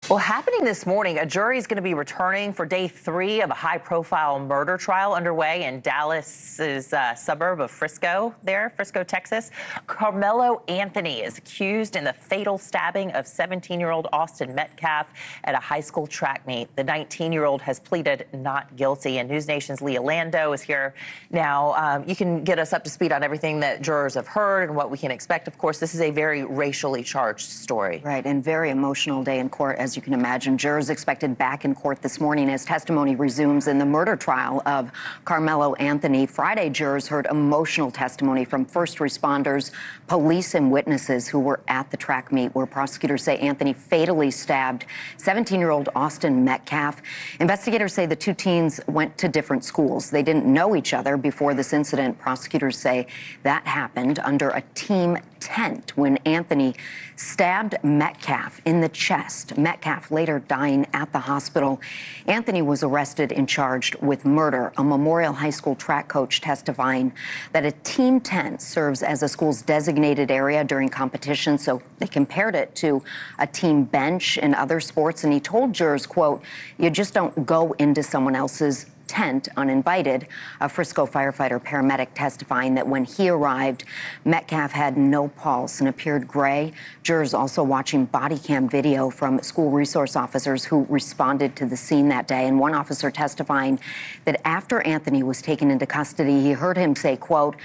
Well, happening this morning, a jury is going to be returning for day 3 of a high-profile murder trial underway in Dallas's suburb of Frisco, Texas. Karmelo Anthony is accused in the fatal stabbing of 17-year-old Austin Metcalf at a high school track meet. The 19-year-old has pleaded not guilty, and News Nation's Leah Lando is here now. You can get us up to speed on everything that jurors have heard and what we can expect. Of course, this is a very racially charged story. Right, and very emotional day in court, as you can imagine. Jurors expected back in court this morning as testimony resumes in the murder trial of Karmelo Anthony. Friday, jurors heard emotional testimony from first responders, police, and witnesses who were at the track meet, where prosecutors say Anthony fatally stabbed 17-year-old Austin Metcalf. Investigators say the two teens went to different schools. They didn't know each other before this incident. Prosecutors say that happened under a team tent when Anthony stabbed Metcalf in the chest. Metcalf later dying at the hospital. Anthony was arrested and charged with murder. A Memorial High School track coach testifying that a team tent serves as a school's designated area during competition, so they compared it to a team bench in other sports. And he told jurors, quote, "You just don't go into someone else's tent uninvited." A Frisco firefighter paramedic testifying that when he arrived, Metcalf had no pulse and appeared gray. Jurors also watching body cam video from school resource officers who responded to the scene that day. And one officer testifying that after Anthony was taken into custody, he heard him say, quote,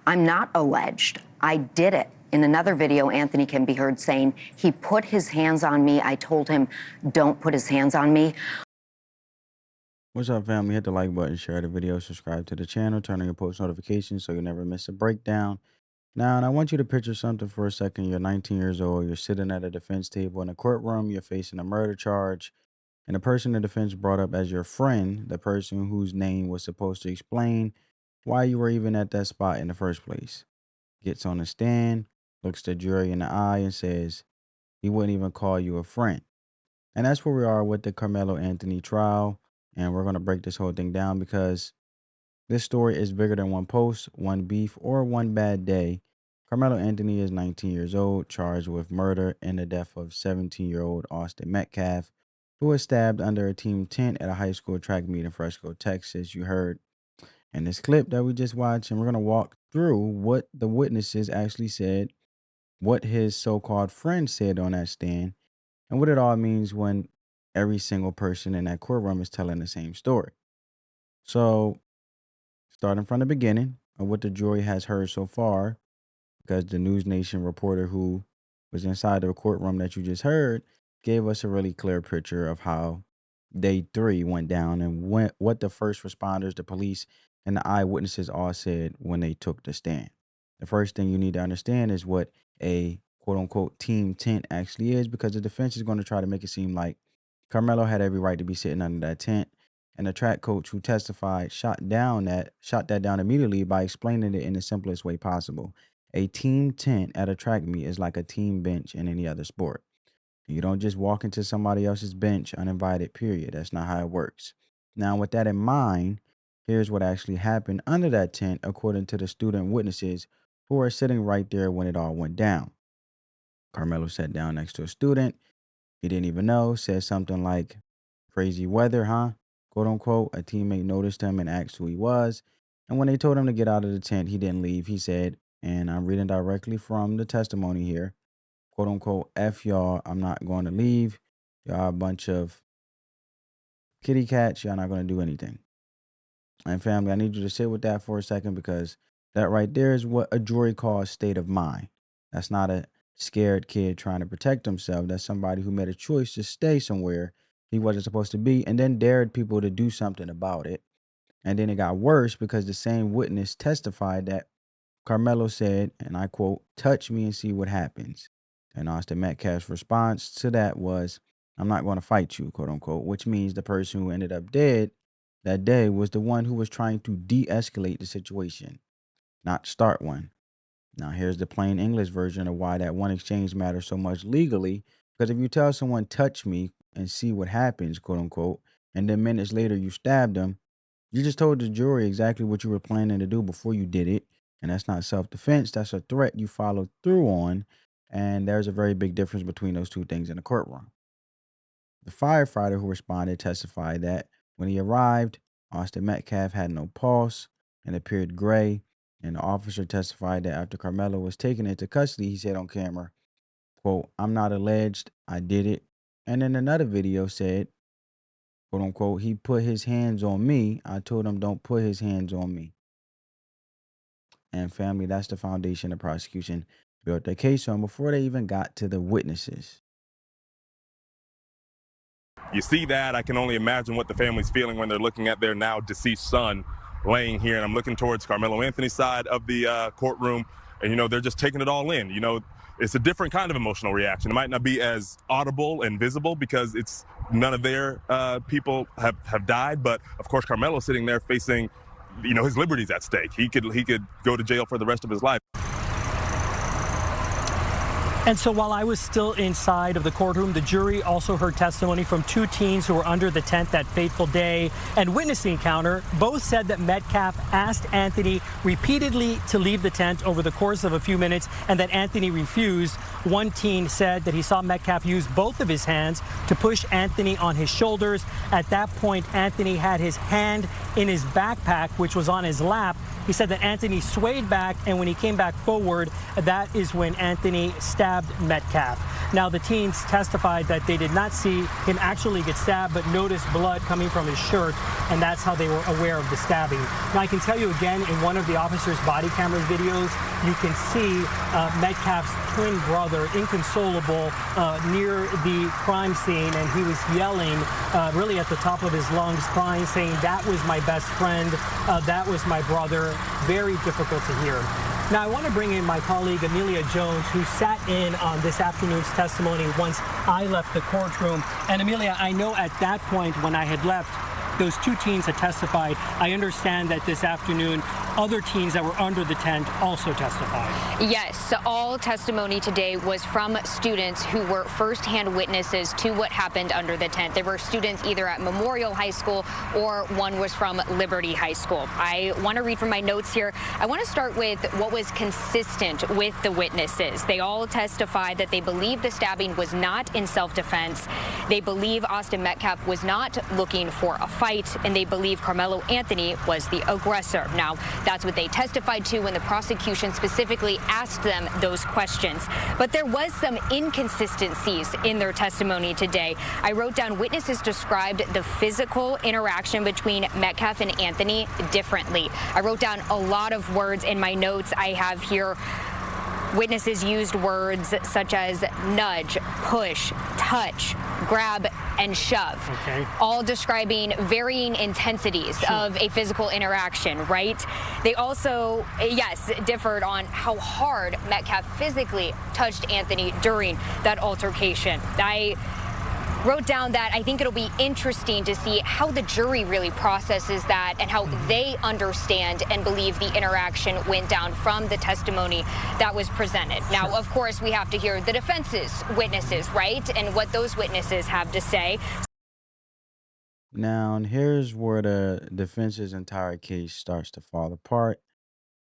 "I'm not alleged. I did it." In another video, Anthony can be heard saying, "He put his hands on me. I told him, don't put his hands on me." What's up, family? Hit the like button, share the video, subscribe to the channel, turn on your post notifications so you'll never miss a breakdown. Now, and I want you to picture something for a second. You're 19 years old. You're sitting at a defense table in a courtroom. You're facing a murder charge. And the person the defense brought up as your friend, the person whose name was supposed to explain why you were even at that spot in the first place, gets on the stand, looks the jury in the eye and says he wouldn't even call you a friend. And that's where we are with the Karmelo Anthony trial. And we're going to break this whole thing down because this story is bigger than one post, one beef, or one bad day. Karmelo Anthony is 19 years old, charged with murder in the death of 17-year-old Austin Metcalf, who was stabbed under a team tent at a high school track meet in Frisco, Texas. You heard in this clip that we just watched, and we're going to walk through what the witnesses actually said, what his so-called friend said on that stand, and what it all means when every single person in that courtroom is telling the same story. So, starting from the beginning of what the jury has heard so far, because the News Nation reporter who was inside the courtroom that you just heard gave us a really clear picture of how day 3 went down and what the first responders, the police, and the eyewitnesses all said when they took the stand. The first thing you need to understand is what a quote-unquote team tent actually is, because the defense is going to try to make it seem like Karmelo had every right to be sitting under that tent, and the track coach who testified shot that down immediately by explaining it in the simplest way possible. A team tent at a track meet is like a team bench in any other sport. You don't just walk into somebody else's bench uninvited, period. That's not how it works. Now, with that in mind, here's what actually happened under that tent, according to the student witnesses who are sitting right there when it all went down. Karmelo sat down next to a student he didn't even know, said something like, "Crazy weather, huh?" Quote unquote. A teammate noticed him and asked who he was. And when they told him to get out of the tent, he didn't leave. He said, and I'm reading directly from the testimony here, quote unquote, "F y'all, I'm not going to leave. Y'all a bunch of kitty cats. Y'all not going to do anything." And family, I need you to sit with that for a second, because that right there is what a jury calls state of mind. That's not a scared kid trying to protect himself. That's somebody who made a choice to stay somewhere he wasn't supposed to be and then dared people to do something about it. And then it got worse because the same witness testified that Karmelo said, and I quote, "Touch me and see what happens." And Austin Metcalf's response to that was, "I'm not going to fight you," quote unquote, which means the person who ended up dead that day was the one who was trying to de-escalate the situation, not start one. Now, here's the plain English version of why that one exchange matters so much legally. Because if you tell someone, "Touch me and see what happens," quote unquote, and then minutes later you stabbed them, you just told the jury exactly what you were planning to do before you did it. And that's not self-defense. That's a threat you followed through on. And there's a very big difference between those two things in the courtroom. The firefighter who responded testified that when he arrived, Austin Metcalf had no pulse and appeared gray. And the officer testified that after Karmelo was taken into custody, he said on camera, quote, "I'm not alleged, I did it." And in another video said, quote unquote, "He put his hands on me. I told him don't put his hands on me." And family, that's the foundation the prosecution built their case on before they even got to the witnesses. You see that, I can only imagine what the family's feeling when they're looking at their now deceased son laying here. And I'm looking towards Karmelo Anthony's side of the courtroom. And, they're just taking it all in. It's a different kind of emotional reaction. It might not be as audible and visible because it's none of their people have died. But, of course, Karmelo's sitting there facing, his liberty's at stake. He could go to jail for the rest of his life. And so while I was still inside of the courtroom, the jury also heard testimony from two teens who were under the tent that fateful day and witnessed the encounter. Both said that Metcalf asked Anthony repeatedly to leave the tent over the course of a few minutes and that Anthony refused. One teen said that he saw Metcalf use both of his hands to push Anthony on his shoulders. At that point, Anthony had his hand in his backpack, which was on his lap. He said that Anthony swayed back, and when he came back forward, that is when Anthony stabbed Metcalf. Now, the teens testified that they did not see him actually get stabbed, but noticed blood coming from his shirt, and that's how they were aware of the stabbing. Now, I can tell you again, in one of the officer's body camera videos, you can see Metcalf's twin brother, inconsolable, near the crime scene, and he was yelling really at the top of his lungs, crying, saying, "That was my best friend, that was my brother." Very difficult to hear. Now, I want to bring in my colleague, Amelia Jones, who sat in on this afternoon's testimony once I left the courtroom. And Amelia, I know at that point when I had left, those two teens had testified. I understand that this afternoon, other teens that were under the tent also testified. Yes, all testimony today was from students who were firsthand witnesses to what happened under the tent. There were students either at Memorial High School or one was from Liberty High School. I want to read from my notes here. I want to start with what was consistent with the witnesses. They all testified that they believe the stabbing was not in self-defense. They believe Austin Metcalf was not looking for a fight, and they believe Karmelo Anthony was the aggressor. Now, that's what they testified to when the prosecution specifically asked them those questions. But there was some inconsistencies in their testimony today. I wrote down witnesses described the physical interaction between Metcalf and Anthony differently. I wrote down a lot of words in my notes I have here. Witnesses used words such as nudge, push, touch, grab, and shove, all describing varying intensities of a physical interaction, right? They also, yes, differed on how hard Metcalf physically touched Anthony during that altercation. I wrote down that I think it'll be interesting to see how the jury really processes that and how they understand and believe the interaction went down from the testimony that was presented. Now, of course, we have to hear the defense's witnesses, right, and what those witnesses have to say. Now, and here's where the defense's entire case starts to fall apart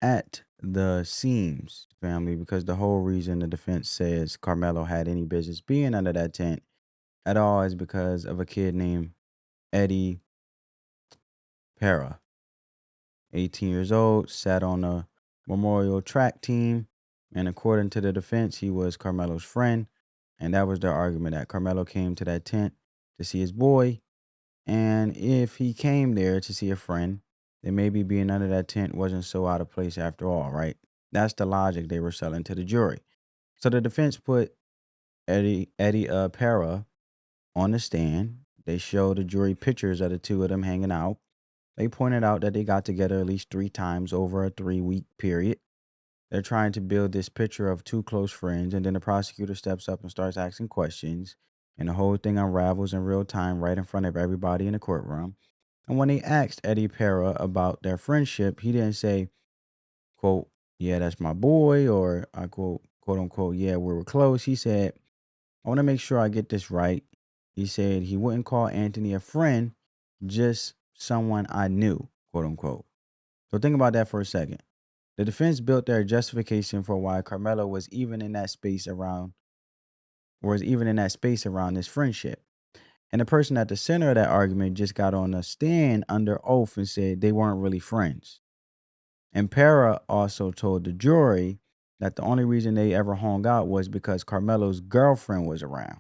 at the seams, family, because the whole reason the defense says Karmelo had any business being under that tent at all is because of a kid named Eddie Para, 18 years old, sat on the Memorial track team, and according to the defense, he was Karmelo's friend, and that was their argument, that Karmelo came to that tent to see his boy, and if he came there to see a friend, then maybe being under that tent wasn't so out of place after all, right? That's the logic they were selling to the jury. So the defense put Eddie Para on the stand. They showed the jury pictures of the two of them hanging out. They pointed out that they got together at least 3 times over a 3-week period. They're trying to build this picture of two close friends, and then the prosecutor steps up and starts asking questions, and the whole thing unravels in real time right in front of everybody in the courtroom. And when they asked Eddie Para about their friendship, he didn't say, quote, "Yeah, that's my boy," or I quote, quote unquote, "Yeah, we were close." He said, "I want to make sure I get this right." He said he wouldn't call Anthony a friend, just someone I knew, quote unquote. So think about that for a second. The defense built their justification for why Karmelo was even in that space around this friendship. And the person at the center of that argument just got on a stand under oath and said they weren't really friends. And Para also told the jury that the only reason they ever hung out was because Karmelo's girlfriend was around,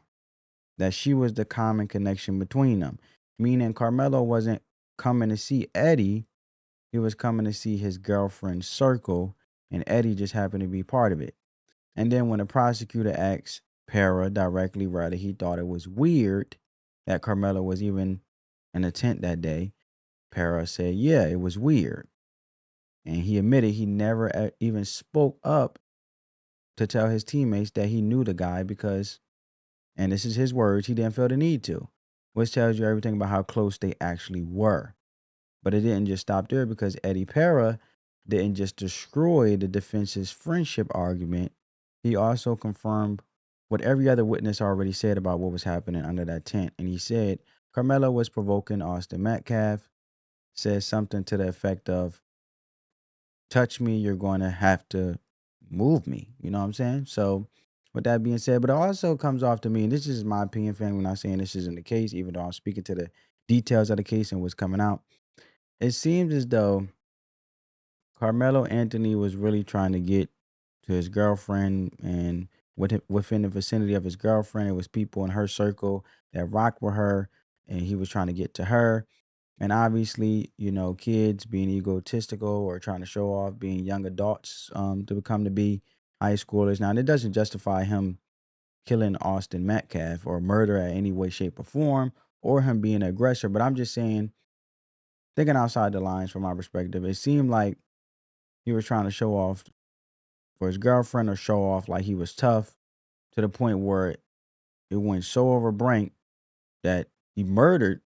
that she was the common connection between them, meaning Karmelo wasn't coming to see Eddie, he was coming to see his girlfriend's circle, and Eddie just happened to be part of it. And then when the prosecutor asked Para directly whether he thought it was weird that Karmelo was even in the tent that day, Para said, yeah, it was weird. And he admitted he never even spoke up to tell his teammates that he knew the guy because, and this is his words, he didn't feel the need to, which tells you everything about how close they actually were. But it didn't just stop there, because Eddie Para didn't just destroy the defense's friendship argument. He also confirmed what every other witness already said about what was happening under that tent. And he said Karmelo was provoking Austin Metcalf, said something to the effect of, touch me, you're going to have to move me. You know what I'm saying? So with that being said, but it also comes off to me, and this is my opinion, family, I'm not saying this isn't the case, even though I'm speaking to the details of the case and what's coming out. It seems as though Karmelo Anthony was really trying to get to his girlfriend, and within the vicinity of his girlfriend, it was people in her circle that rocked with her, and he was trying to get to her. And obviously, you know, kids being egotistical or trying to show off, being young adults to be high schoolers. Now, that doesn't justify him killing Austin Metcalf or murder at any way, shape, or form, or him being an aggressor. But I'm just saying, thinking outside the lines from my perspective, it seemed like he was trying to show off for his girlfriend or show off like he was tough, to the point where it went so overbrink that he murdered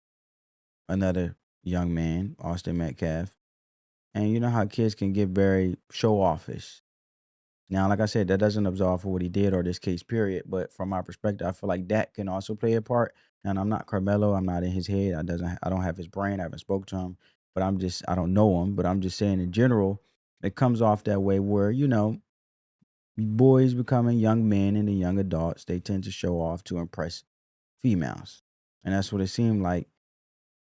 another young man, Austin Metcalf. And you know how kids can get very show offish. Now, like I said, that doesn't absolve for what he did or this case, period. But from my perspective, I feel like that can also play a part. And I'm not Karmelo. I'm not in his head. I don't have his brain. I haven't spoke to him. But I don't know him. But I'm just saying in general, it comes off that way where, you know, boys becoming young men and the young adults, they tend to show off to impress females. And that's what it seemed like.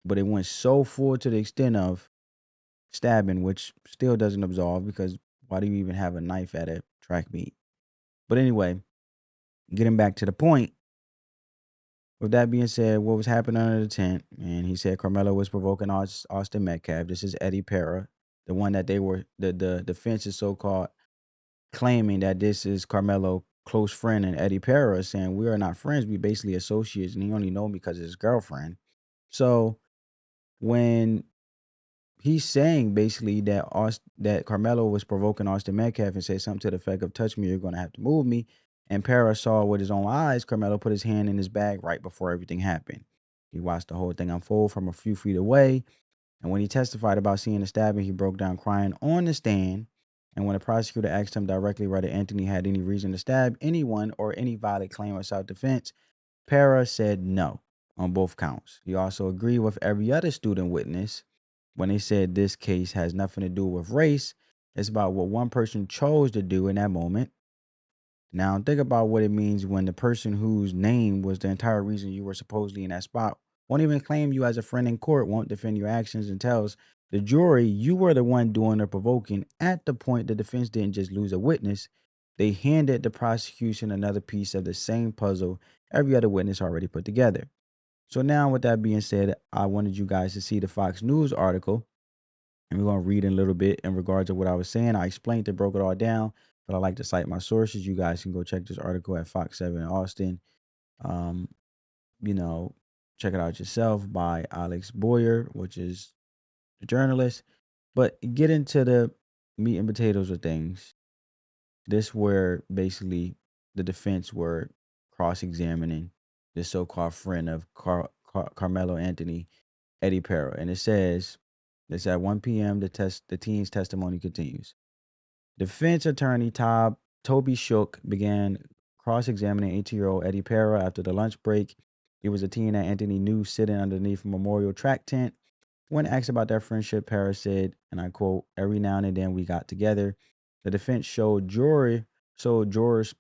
But it went so full to the extent of stabbing, which still doesn't absolve, because why do you even have a knife at a track meet? But anyway, getting back to the point, with that being said, what was happening under the tent, and he said Karmelo was provoking Austin Metcalf. This is Eddie Para, the one that the defense is so-called claiming that this is Karmelo close friend, and Eddie Para is saying we are not friends, we basically associates, and he only know me because of his girlfriend. So when he's saying basically that that Karmelo was provoking Austin Metcalf and said something to the effect of, touch me, you're going to have to move me, and Para saw with his own eyes Karmelo put his hand in his bag right before everything happened. He watched the whole thing unfold from a few feet away, and when he testified about seeing the stabbing, he broke down crying on the stand. And when the prosecutor asked him directly whether Anthony had any reason to stab anyone or any valid claim of self-defense, Para said no on both counts. He also agreed with every other student witness when they said this case has nothing to do with race. It's about what one person chose to do in that moment. Now, think about what it means when the person whose name was the entire reason you were supposedly in that spot won't even claim you as a friend in court, won't defend your actions, and tells the jury you were the one doing the provoking. At the point, the defense didn't just lose a witness, they handed the prosecution another piece of the same puzzle every other witness already put together. So now, with that being said, I wanted you guys to see the Fox News article, and we're going to read in a little bit in regards to what I was saying. I explained it, broke it all down, but I like to cite my sources. You guys can go check this article at Fox 7 Austin. You know, check it out yourself, by Alex Boyer, which is the journalist. But get into the meat and potatoes of things. This where basically the defense were cross-examining the so-called friend of Karmelo Anthony, Eddie Para. And it says, it's at 1 p.m. The teen's testimony continues. Defense attorney Toby Shook began cross-examining 18-year-old Eddie Para after the lunch break. He was a teen that Anthony knew sitting underneath a memorial track tent. When asked about their friendship, Para said, and I quote, every now and then we got together. The defense showed jurors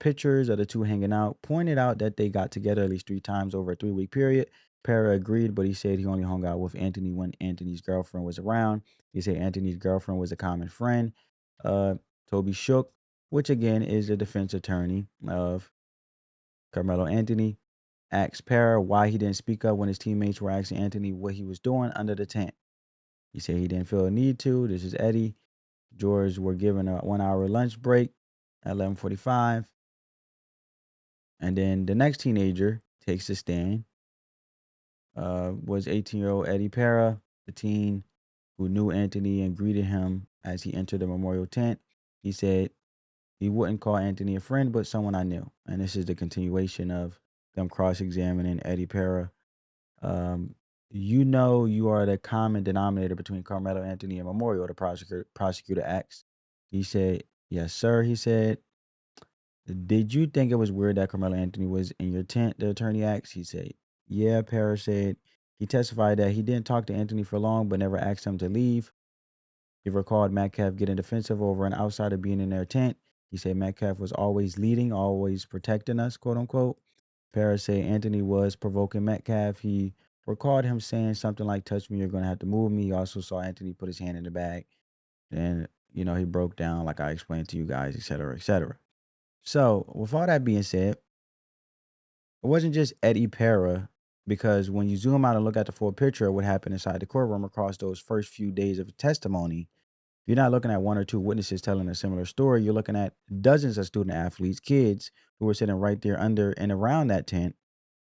pictures of the two hanging out, pointed out that they got together at least 3 times over a 3-week period. Para agreed, but he said he only hung out with Anthony when Anthony's girlfriend was around. He said Anthony's girlfriend was a common friend. Toby Shook, which again is the defense attorney of Karmelo Anthony, asked Para why he didn't speak up when his teammates were asking Anthony what he was doing under the tent. He said he didn't feel a need to. This is Eddie. George were given a 1 hour lunch break at 11:45. And then the next teenager takes the stand. Was 18-year-old Eddie Para, the teen who knew Anthony and greeted him as he entered the memorial tent. He said he wouldn't call Anthony a friend, but someone I knew. And this is the continuation of them cross-examining Eddie Para. You are the common denominator between Karmelo Anthony and Memorial, the prosecutor asked. He said, yes, sir. He said, did you think it was weird that Karmelo Anthony was in your tent? The attorney asked. He said, yeah. Para said he testified that he didn't talk to Anthony for long, but never asked him to leave. He recalled Metcalf getting defensive over an outsider being in their tent. He said Metcalf was always leading, always protecting us, quote unquote. Para said Anthony was provoking Metcalf. He recalled him saying something like, touch me, you're going to have to move me. He also saw Anthony put his hand in the bag. And, he broke down like I explained to you guys, et cetera, et cetera. So with all that being said, it wasn't just Eddie Para, because when you zoom out and look at the full picture of what happened inside the courtroom across those first few days of testimony, you're not looking at one or two witnesses telling a similar story. You're looking at dozens of student athletes, kids who were sitting right there under and around that tent.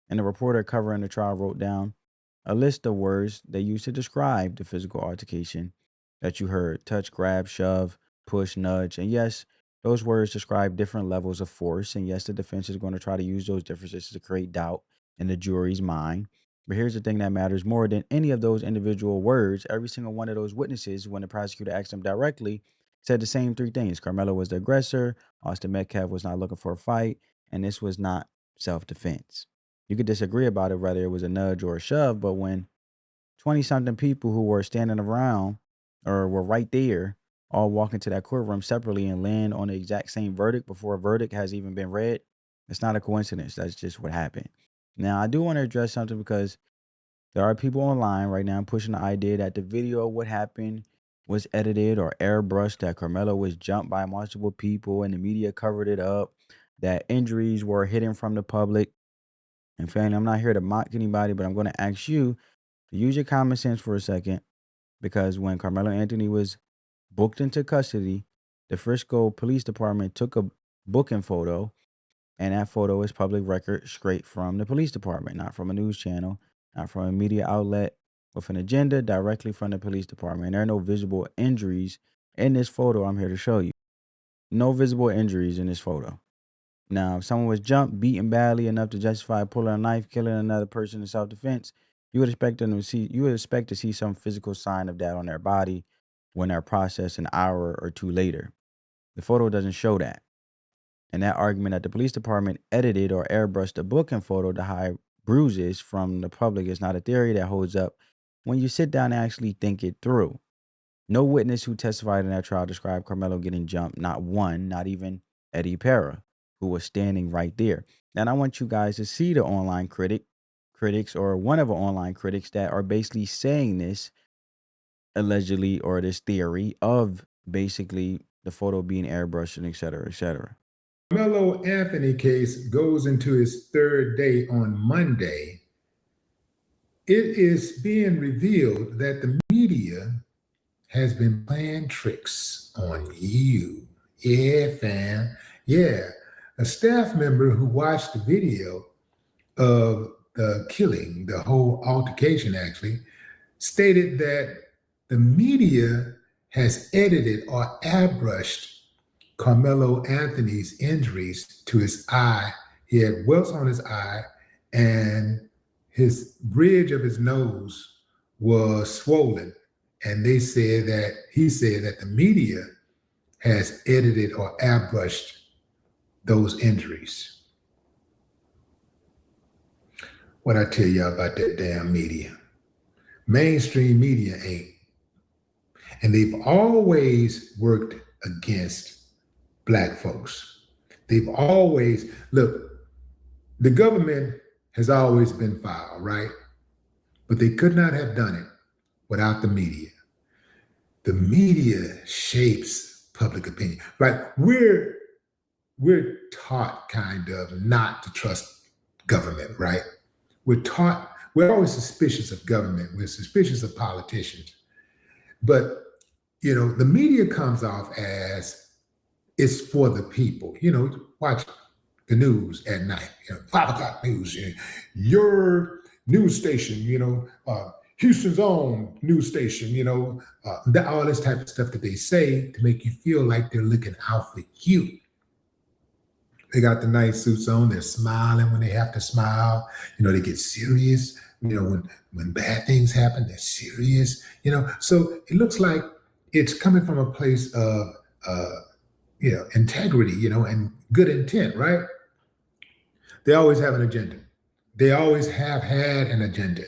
And the reporter covering the trial wrote down a list of words they used to describe the physical altercation that you heard: touch, grab, shove, push, nudge. And yes, those words describe different levels of force. And yes, the defense is going to try to use those differences to create doubt in the jury's mind. But here's the thing that matters more than any of those individual words. Every single one of those witnesses, when the prosecutor asked them directly, said the same three things. Karmelo was the aggressor. Austin Metcalf was not looking for a fight. And this was not self-defense. You could disagree about it, whether it was a nudge or a shove, but when 20-something people who were standing around or were right there all walk into that courtroom separately and land on the exact same verdict before a verdict has even been read, it's not a coincidence. That's just what happened. Now, I do want to address something, because there are people online right now pushing the idea that the video of what happened was edited or airbrushed, that Karmelo was jumped by multiple people and the media covered it up, that injuries were hidden from the public. And family, I'm not here to mock anybody, but I'm going to ask you to use your common sense for a second, because when Karmelo Anthony was booked into custody, the Frisco Police Department took a booking photo, and that photo is public record straight from the police department, not from a news channel, not from a media outlet with an agenda, directly from the police department. And there are no visible injuries in this photo I'm here to show you. No visible injuries in this photo. Now, if someone was jumped, beaten badly enough to justify pulling a knife, killing another person in self-defense, you would expect to see some physical sign of that on their body when they're processed an hour or two later. The photo doesn't show that. And that argument that the police department edited or airbrushed the booking photo to hide bruises from the public is not a theory that holds up when you sit down and actually think it through. No witness who testified in that trial described Karmelo getting jumped. Not one, not even Eddie Para, who was standing right there. And I want you guys to see the online critics or one of the online critics that are basically saying this allegedly, or this theory of basically the photo being airbrushed and et cetera, et cetera. Karmelo Anthony case goes into its third day on Monday. It is being revealed that the media has been playing tricks on you. Yeah, fam. Yeah. A staff member who watched the video of the killing, the whole altercation actually, stated that the media has edited or airbrushed Karmelo Anthony's injuries to his eye. He had welts on his eye, and his bridge of his nose was swollen. And he said that the media has edited or airbrushed those injuries. What I tell y'all about that damn media? Mainstream media ain't. And they've always worked against Black folks. They've always, look, the government has always been foul, right? but they could not have done it without the media. The media shapes public opinion. Like we're taught kind of not to trust government, right? We're always suspicious of government. We're suspicious of politicians. But, the media comes off as it's for the people. Watch the news at night, 5 o'clock news, your news station, Houston's own news station, all this type of stuff that they say to make you feel like they're looking out for you. They got the nice suits on. They're smiling when they have to smile. They get serious. When bad things happen, they're serious. So it looks like it's coming from a place of, integrity, and good intent, right? They always have an agenda. They always have had an agenda.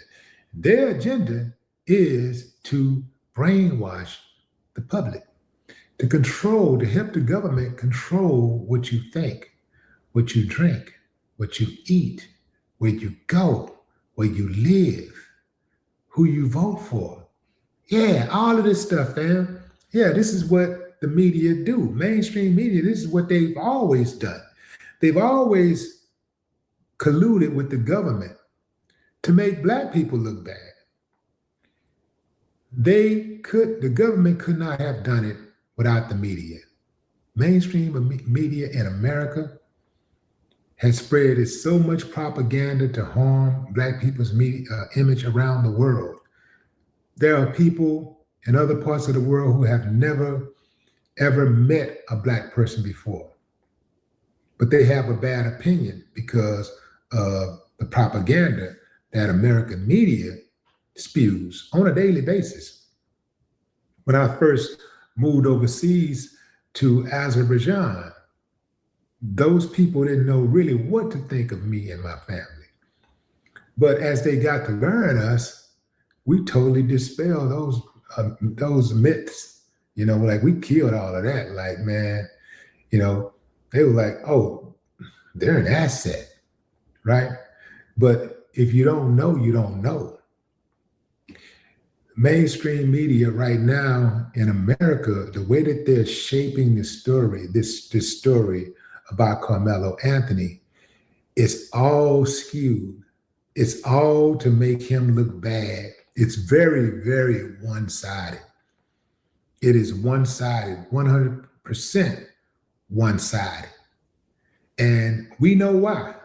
Their agenda is to brainwash the public, to help the government control what you think, what you drink, what you eat, where you go, where you live, who you vote for. Yeah, all of this stuff, fam. Yeah, this is what the media do. Mainstream media, this is what they've always done. They've always colluded with the government to make Black people look bad. The government could not have done it without the media. Mainstream media in America has spread so much propaganda to harm Black people's image around the world. There are people in other parts of the world who have never, ever met a Black person before, but they have a bad opinion because of the propaganda that American media spews on a daily basis. When I first moved overseas to Azerbaijan, those people didn't know really what to think of me and my family. But as they got to learn us, we totally dispelled those myths. Like we killed all of that. Like, man, they were like, oh, they're an asset, right? But if you don't know, you don't know. Mainstream media right now in America, the way that they're shaping this story about Karmelo Anthony, it's all skewed. It's all to make him look bad. It's very, very one-sided. It is one-sided, 100% one-sided. And we know why.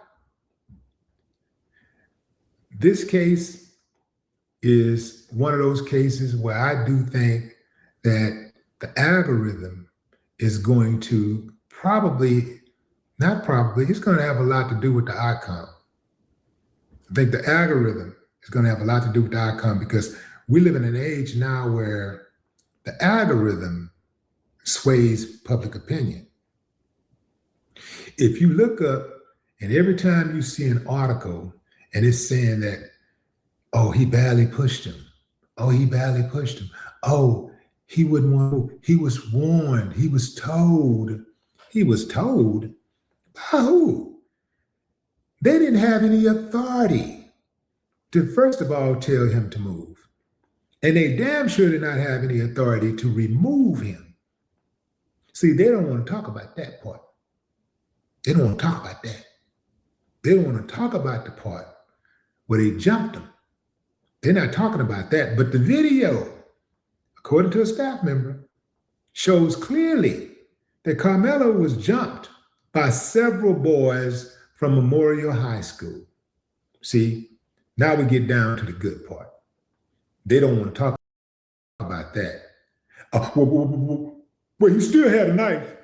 This case is one of those cases where I do think that the algorithm is going to it's going to have a lot to do with the outcome. I think the algorithm is going to have a lot to do with the outcome because we live in an age now where the algorithm sways public opinion. If you look up and every time you see an article and it's saying that, oh, he badly pushed him. Oh, he badly pushed him. Oh, he wouldn't want, he was warned, he was told. He was told? By who? They didn't have any authority to, first of all, tell him to move. And they damn sure did not have any authority to remove him. See, they don't want to talk about that part. They don't want to talk about that. They don't want to talk about the part where they jumped him. They're not talking about that. But the video, according to a staff member, shows clearly that Karmelo was jumped by several boys from Memorial High School. See, now we get down to the good part. They don't want to talk about that. Well, he still had a knife.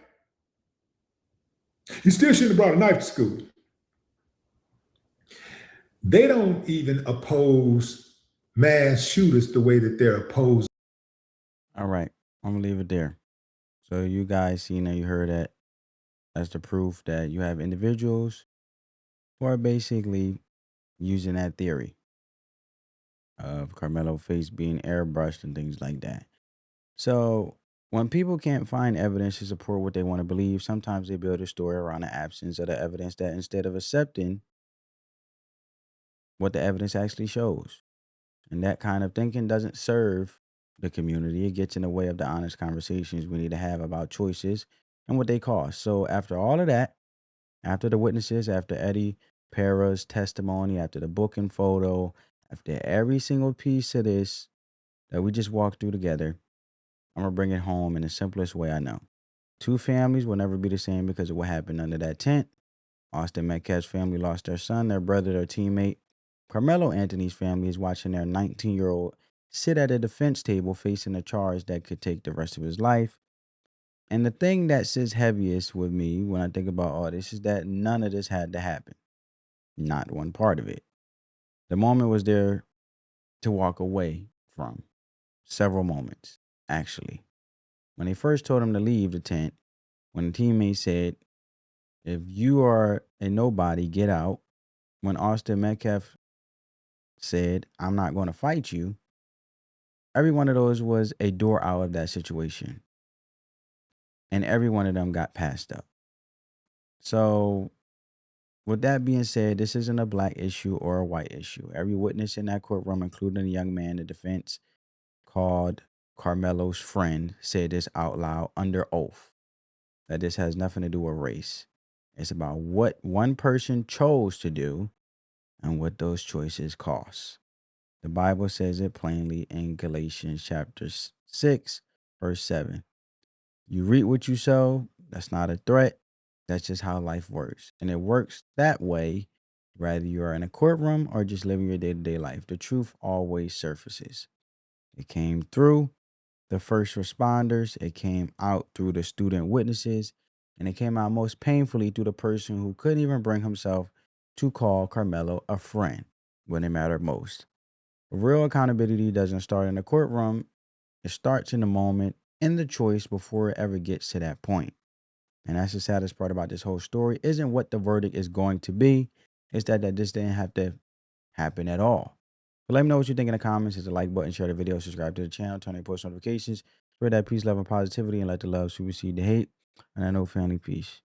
He still shouldn't have brought a knife to school. They don't even oppose mass shooters the way that they're opposed. All right, I'm gonna leave it there. So you guys seen that, you heard that. That's the proof that you have individuals who are basically using that theory of Karmelo face being airbrushed and things like that. So when people can't find evidence to support what they want to believe, sometimes they build a story around the absence of the evidence that instead of accepting what the evidence actually shows. And that kind of thinking doesn't serve the community. It gets in the way of the honest conversations we need to have about choices and what they cost. So after all of that, after the witnesses, after Eddie Para's testimony, after the book and photo, after every single piece of this that we just walked through together, I'm going to bring it home in the simplest way I know. Two families will never be the same because of what happened under that tent. Austin Metcalf's family lost their son, their brother, their teammate. Karmelo Anthony's family is watching their 19-year-old sit at a defense table facing a charge that could take the rest of his life. And the thing that sits heaviest with me when I think about all this is that none of this had to happen. Not one part of it. The moment was there to walk away from. Several moments, actually. When they first told him to leave the tent, when the teammate said, if you are a nobody, get out. When Austin Metcalf said, I'm not going to fight you, every one of those was a door out of that situation. And every one of them got passed up. So with that being said, this isn't a black issue or a white issue. Every witness in that courtroom, including the young man in defense called Karmelo's friend, said this out loud under oath, that this has nothing to do with race. It's about what one person chose to do and what those choices cost. The Bible says it plainly in Galatians chapter 6, verse 7. You reap what you sow. That's not a threat. That's just how life works. And it works that way, whether you're in a courtroom or just living your day-to-day life. The truth always surfaces. It came through the first responders. It came out through the student witnesses. And it came out most painfully through the person who couldn't even bring himself to call Karmelo a friend when it mattered most. Real accountability doesn't start in the courtroom. It starts in the moment, in the choice, before it ever gets to that point. And that's the saddest part about this whole story. Isn't what the verdict is going to be. It's that this didn't have to happen at all. But let me know what you think in the comments. Hit the like button, share the video, subscribe to the channel, turn on post notifications. Spread that peace, love, and positivity, and let the love supersede the hate. And I know family, peace.